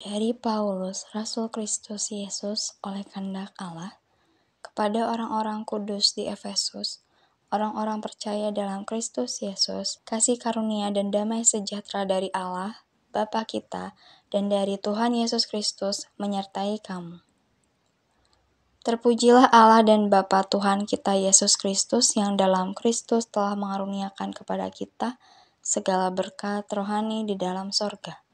Dari Paulus, Rasul Kristus Yesus oleh kehendak Allah, kepada orang-orang kudus di Efesus, orang-orang percaya dalam Kristus Yesus, kasih karunia dan damai sejahtera dari Allah, Bapa kita, dan dari Tuhan Yesus Kristus menyertai kamu. Terpujilah Allah dan Bapa Tuhan kita Yesus Kristus yang dalam Kristus telah mengaruniakan kepada kita segala berkat rohani di dalam sorga.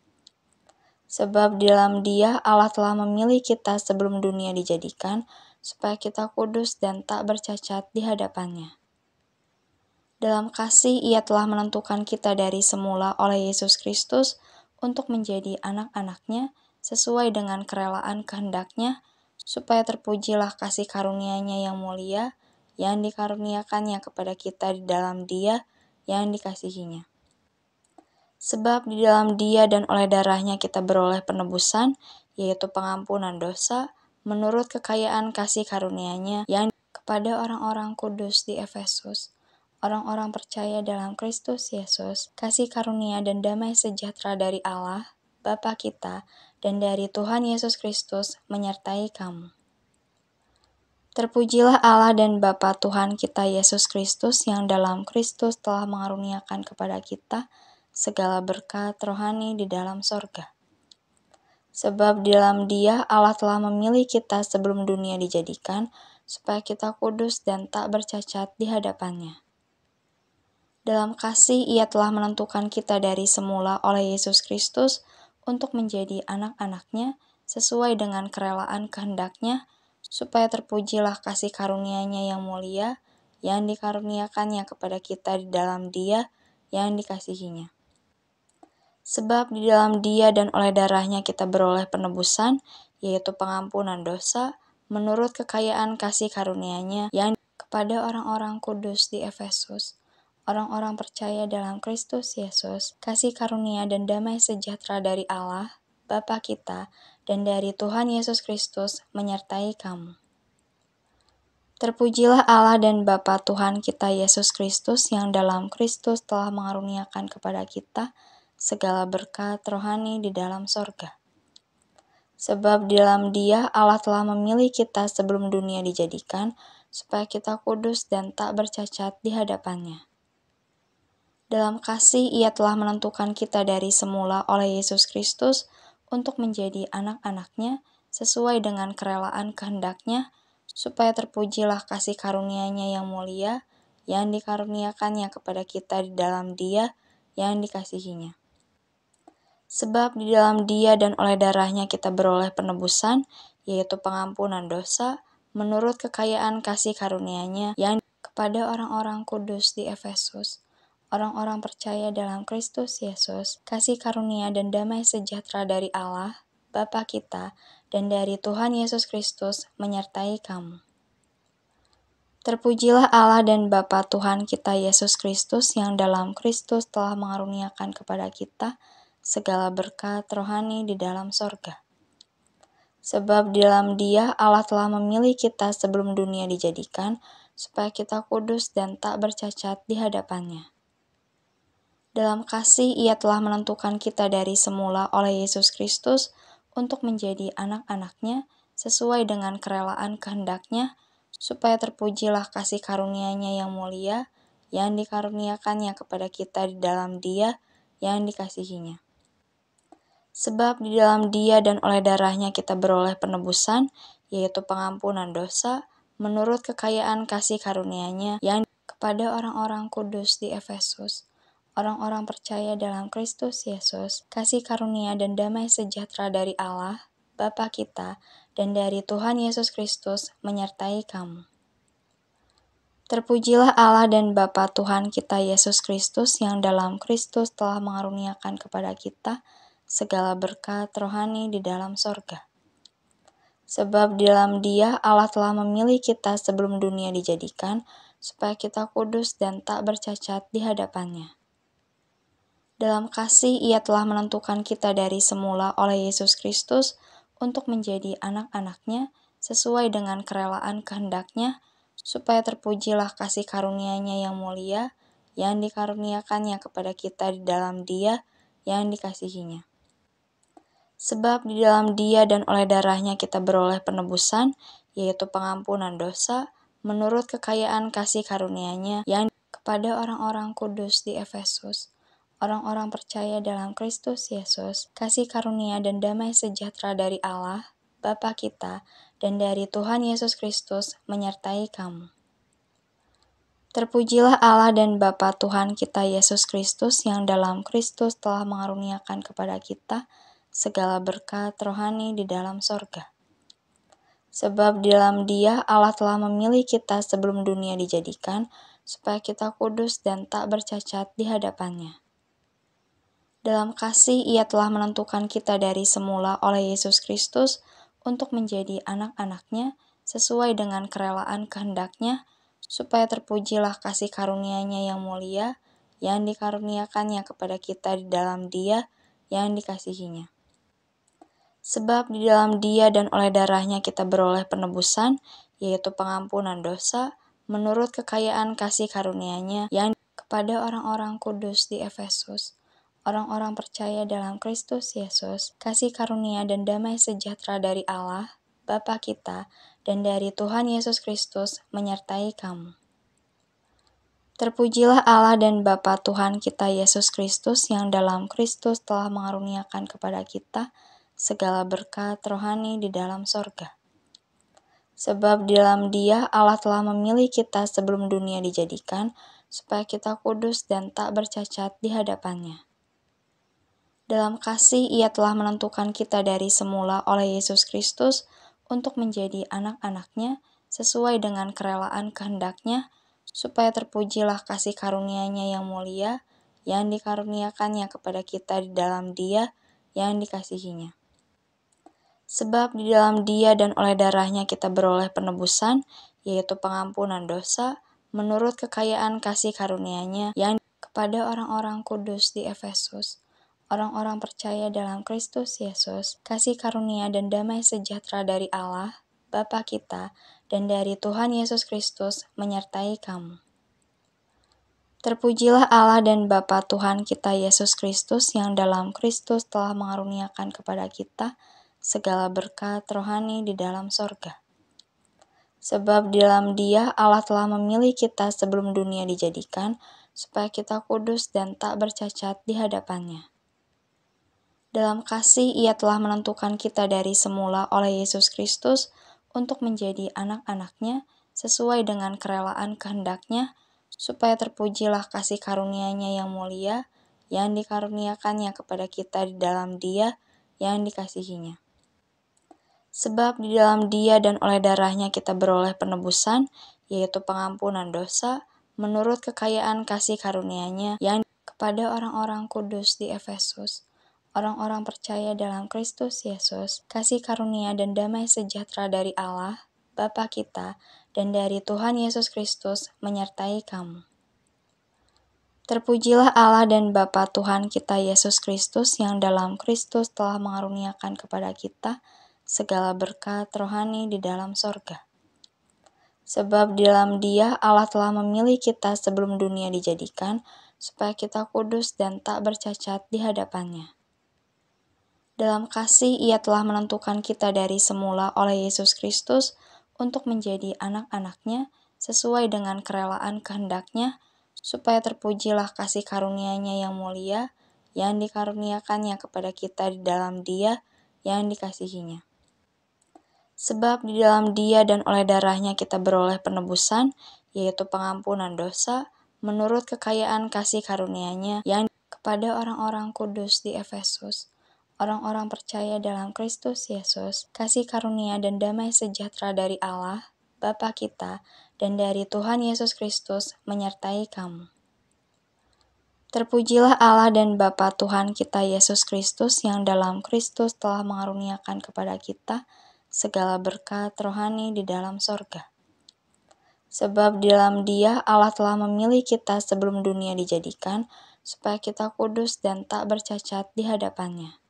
Sebab di dalam Dia Allah telah memilih kita sebelum dunia dijadikan, supaya kita kudus dan tak bercacat di hadapan-Nya. Dalam kasih Ia telah menentukan kita dari semula oleh Yesus Kristus untuk menjadi anak-anak-Nya sesuai dengan kerelaan kehendak-Nya, supaya terpujilah kasih karunia-Nya yang mulia, yang dikaruniakan-Nya kepada kita di dalam Dia yang dikasihi-Nya. Sebab di dalam Dia dan oleh darah-Nya kita beroleh penebusan, yaitu pengampunan dosa, menurut kekayaan kasih karunia-Nya yang kepada orang-orang kudus di Efesus, orang-orang percaya dalam Kristus Yesus, kasih karunia dan damai sejahtera dari Allah, Bapa kita, dan dari Tuhan Yesus Kristus menyertai kamu. Terpujilah Allah dan Bapa Tuhan kita Yesus Kristus yang dalam Kristus telah mengaruniakan kepada kita segala berkat rohani di dalam sorga. Sebab di dalam Dia Allah telah memilih kita sebelum dunia dijadikan, supaya kita kudus dan tak bercacat di hadapan-Nya. Dalam kasih Ia telah menentukan kita dari semula oleh Yesus Kristus untuk menjadi anak-anak-Nya sesuai dengan kerelaan kehendak-Nya, supaya terpujilah kasih karunia-Nya yang mulia, yang dikaruniakan-Nya kepada kita di dalam Dia yang dikasihi-Nya. Sebab di dalam Dia dan oleh darah-Nya kita beroleh penebusan, yaitu pengampunan dosa, menurut kekayaan kasih karunia-Nya yang kepada orang-orang kudus di Efesus, orang-orang percaya dalam Kristus Yesus, kasih karunia dan damai sejahtera dari Allah, Bapa kita, dan dari Tuhan Yesus Kristus menyertai kamu. Terpujilah Allah dan Bapa Tuhan kita Yesus Kristus yang dalam Kristus telah mengaruniakan kepada kita segala berkat rohani di dalam sorga. Sebab di dalam Dia Allah telah memilih kita sebelum dunia dijadikan, supaya kita kudus dan tak bercacat di hadapan-Nya. Dalam kasih Ia telah menentukan kita dari semula oleh Yesus Kristus untuk menjadi anak-anak-Nya sesuai dengan kerelaan kehendak-Nya, supaya terpujilah kasih karunia-Nya yang mulia, yang dikaruniakan-Nya kepada kita di dalam Dia yang dikasihi-Nya. Sebab di dalam Dia dan oleh darah-Nya kita beroleh penebusan, yaitu pengampunan dosa, menurut kekayaan kasih karunia-Nya yang kepada orang-orang kudus di Efesus, orang-orang percaya dalam Kristus Yesus, kasih karunia dan damai sejahtera dari Allah, Bapa kita, dan dari Tuhan Yesus Kristus menyertai kamu. Terpujilah Allah dan Bapa Tuhan kita Yesus Kristus yang dalam Kristus telah mengaruniakan kepada kita segala berkat rohani di dalam sorga. Sebab di dalam Dia Allah telah memilih kita sebelum dunia dijadikan, supaya kita kudus dan tak bercacat di hadapan-Nya. Dalam kasih Ia telah menentukan kita dari semula oleh Yesus Kristus untuk menjadi anak-anak-Nya sesuai dengan kerelaan kehendak-Nya, supaya terpujilah kasih karunia-Nya yang mulia, yang dikaruniakan-Nya kepada kita di dalam Dia yang dikasihi-Nya. Sebab di dalam Dia dan oleh darah-Nya kita beroleh penebusan, yaitu pengampunan dosa, menurut kekayaan kasih karunia-Nya yang kepada orang-orang kudus di Efesus, orang-orang percaya dalam Kristus Yesus, kasih karunia dan damai sejahtera dari Allah, Bapa kita, dan dari Tuhan Yesus Kristus menyertai kamu. Terpujilah Allah dan Bapa Tuhan kita Yesus Kristus yang dalam Kristus telah mengaruniakan kepada kita segala berkat rohani di dalam sorga. Sebab di dalam Dia Allah telah memilih kita sebelum dunia dijadikan, supaya kita kudus dan tak bercacat di hadapan-Nya. Dalam kasih Ia telah menentukan kita dari semula oleh Yesus Kristus untuk menjadi anak-anak-Nya sesuai dengan kerelaan kehendak-Nya, supaya terpujilah kasih karunia-Nya yang mulia, yang dikaruniakan-Nya kepada kita di dalam Dia yang dikasihi-Nya. Sebab di dalam Dia dan oleh darah-Nya kita beroleh penebusan, yaitu pengampunan dosa, menurut kekayaan kasih karunia-Nya yang kepada orang-orang kudus di Efesus, orang-orang percaya dalam Kristus Yesus, kasih karunia dan damai sejahtera dari Allah, Bapa kita, dan dari Tuhan Yesus Kristus menyertai kamu. Terpujilah Allah dan Bapa Tuhan kita Yesus Kristus yang dalam Kristus telah mengaruniakan kepada kita segala berkat rohani di dalam sorga. Sebab di dalam Dia Allah telah memilih kita sebelum dunia dijadikan, supaya kita kudus dan tak bercacat di hadapan-Nya. Dalam kasih Ia telah menentukan kita dari semula oleh Yesus Kristus untuk menjadi anak-anak-Nya sesuai dengan kerelaan kehendak-Nya, supaya terpujilah kasih karunia-Nya yang mulia, yang dikaruniakannya kepada kita di dalam Dia yang dikasihi-Nya. Sebab di dalam Dia dan oleh darah-Nya kita beroleh penebusan, yaitu pengampunan dosa, menurut kekayaan kasih karunia-Nya yang kepada orang-orang kudus di Efesus, orang-orang percaya dalam Kristus Yesus, kasih karunia dan damai sejahtera dari Allah, Bapa kita, dan dari Tuhan Yesus Kristus menyertai kamu. Terpujilah Allah dan Bapa Tuhan kita Yesus Kristus yang dalam Kristus telah mengaruniakan kepada kita segala berkat rohani di dalam sorga. Sebab di dalam Dia Allah telah memilih kita sebelum dunia dijadikan, supaya kita kudus dan tak bercacat di hadapan-Nya. Dalam kasih Ia telah menentukan kita dari semula oleh Yesus Kristus untuk menjadi anak-anak-Nya sesuai dengan kerelaan kehendak-Nya, supaya terpujilah kasih karunia-Nya yang mulia, yang dikaruniakannya kepada kita di dalam Dia yang dikasihi-Nya. Sebab di dalam Dia dan oleh darah-Nya kita beroleh penebusan, yaitu pengampunan dosa, menurut kekayaan kasih karunia-Nya yang kepada orang-orang kudus di Efesus, orang-orang percaya dalam Kristus Yesus, kasih karunia dan damai sejahtera dari Allah, Bapa kita, dan dari Tuhan Yesus Kristus menyertai kamu. Terpujilah Allah dan Bapa Tuhan kita Yesus Kristus yang dalam Kristus telah mengaruniakan kepada kita segala berkat rohani di dalam sorga. Sebab di dalam Dia Allah telah memilih kita sebelum dunia dijadikan, supaya kita kudus dan tak bercacat di hadapan-Nya. Dalam kasih Ia telah menentukan kita dari semula oleh Yesus Kristus untuk menjadi anak-anak-Nya sesuai dengan kerelaan kehendak-Nya, supaya terpujilah kasih karunia-Nya yang mulia, yang dikaruniakannya kepada kita di dalam Dia yang dikasihi-Nya. Sebab di dalam Dia dan oleh darah-Nya kita beroleh penebusan, yaitu pengampunan dosa, menurut kekayaan kasih karunia-Nya yang kepada orang-orang kudus di Efesus, orang-orang percaya dalam Kristus Yesus, kasih karunia dan damai sejahtera dari Allah, Bapa kita, dan dari Tuhan Yesus Kristus menyertai kamu. Terpujilah Allah dan Bapa Tuhan kita Yesus Kristus yang dalam Kristus telah mengaruniakan kepada kita segala berkat rohani di dalam sorga. Sebab di dalam Dia Allah telah memilih kita sebelum dunia dijadikan, supaya kita kudus dan tak bercacat di hadapan-Nya. Dalam kasih Ia telah menentukan kita dari semula oleh Yesus Kristus untuk menjadi anak-anak-Nya sesuai dengan kerelaan kehendak-Nya, supaya terpujilah kasih karunia-Nya yang mulia, yang dikaruniakannya kepada kita di dalam Dia yang dikasihi-Nya. Sebab di dalam Dia dan oleh darah-Nya kita beroleh penebusan, yaitu pengampunan dosa, menurut kekayaan kasih karunia-Nya yang kepada orang-orang kudus di Efesus, orang-orang percaya dalam Kristus Yesus, kasih karunia dan damai sejahtera dari Allah, Bapa kita, dan dari Tuhan Yesus Kristus menyertai kamu. Terpujilah Allah dan Bapa Tuhan kita Yesus Kristus yang dalam Kristus telah mengaruniakan kepada kita segala berkat rohani di dalam sorga. Sebab di dalam Dia Allah telah memilih kita sebelum dunia dijadikan, supaya kita kudus dan tak bercacat di hadapan-Nya.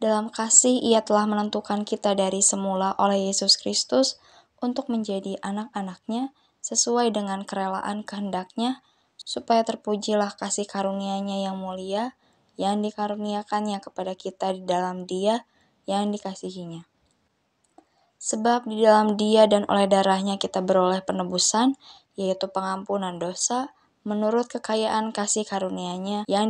Dalam kasih Ia telah menentukan kita dari semula oleh Yesus Kristus untuk menjadi anak-anak-Nya sesuai dengan kerelaan kehendak-Nya, supaya terpujilah kasih karunia-Nya yang mulia, yang dikaruniakannya kepada kita di dalam Dia yang dikasihinya. Sebab di dalam Dia dan oleh darahnya kita beroleh penebusan, yaitu pengampunan dosa, menurut kekayaan kasih karunia-Nya yang